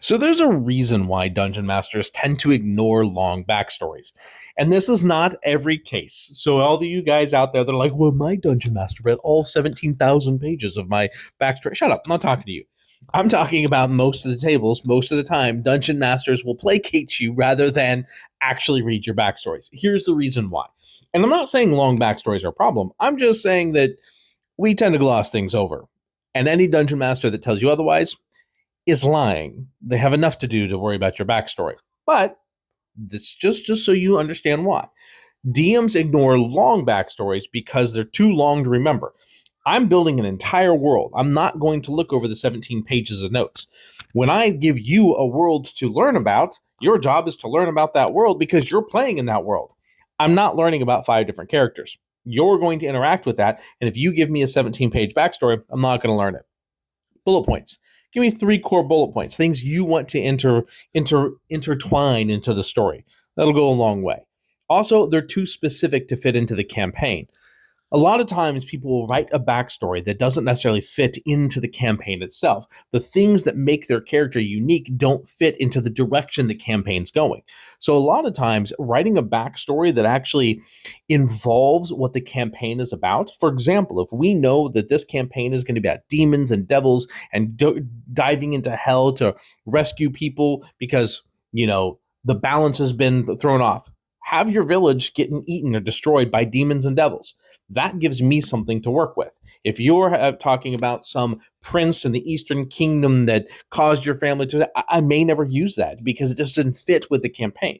So there's a reason why dungeon masters tend to ignore long backstories. And this is not every case. So all of you guys out there that are like, well, my dungeon master read all 17,000 pages of my backstory. Shut up. I'm not talking to you. I'm talking about most of the tables. Most of the time, dungeon masters will placate you rather than actually read your backstories. Here's the reason why. And I'm not saying long backstories are a problem. I'm just saying that we tend to gloss things over. And any dungeon master that tells you otherwise is lying. They have enough to do to worry about your backstory. But this just so you understand why. DMs ignore long backstories because they're too long to remember. I'm building an entire world. I'm not going to look over the 17 pages of notes. When I give you a world to learn about, your job is to learn about that world because you're playing in that world. I'm not learning about 5 different characters. You're going to interact with that. And if you give me a 17-page backstory, I'm not going to learn it. Bullet points. Give me 3 core bullet points, things you want to intertwine into the story. That'll go a long way. Also, they're too specific to fit into the campaign. A lot of times people will write a backstory that doesn't necessarily fit into the campaign itself. The things that make their character unique don't fit into the direction the campaign's going. So a lot of times writing a backstory that actually involves what the campaign is about. For example, if we know that this campaign is going to be about demons and devils and diving into hell to rescue people because, the balance has been thrown off. Have your village getting eaten or destroyed by demons and devils. That gives me something to work with. If you're talking about some prince in the Eastern Kingdom that caused your family to, I may never use that because it just didn't fit with the campaign.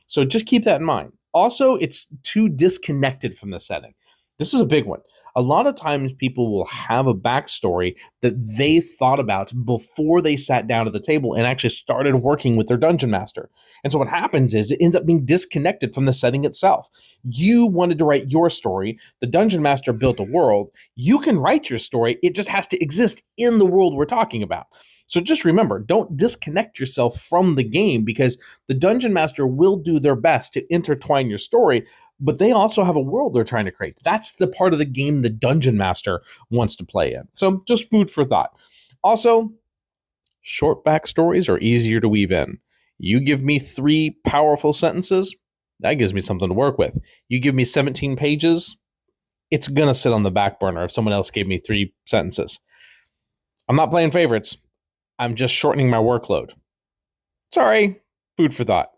So just keep that in mind. Also, it's too disconnected from the setting. This is a big one. A lot of times people will have a backstory that they thought about before they sat down at the table and actually started working with their dungeon master. And so what happens is it ends up being disconnected from the setting itself. You wanted to write your story. The dungeon master built a world. You can write your story. It just has to exist in the world we're talking about. So just remember, don't disconnect yourself from the game because the dungeon master will do their best to intertwine your story, but they also have a world they're trying to create. That's the part of the game the dungeon master wants to play in. So just food for thought. Also, short backstories are easier to weave in. You give me 3 powerful sentences, that gives me something to work with. You give me 17 pages, it's going to sit on the back burner if someone else gave me 3 sentences. I'm not playing favorites. I'm just shortening my workload. Sorry, food for thought.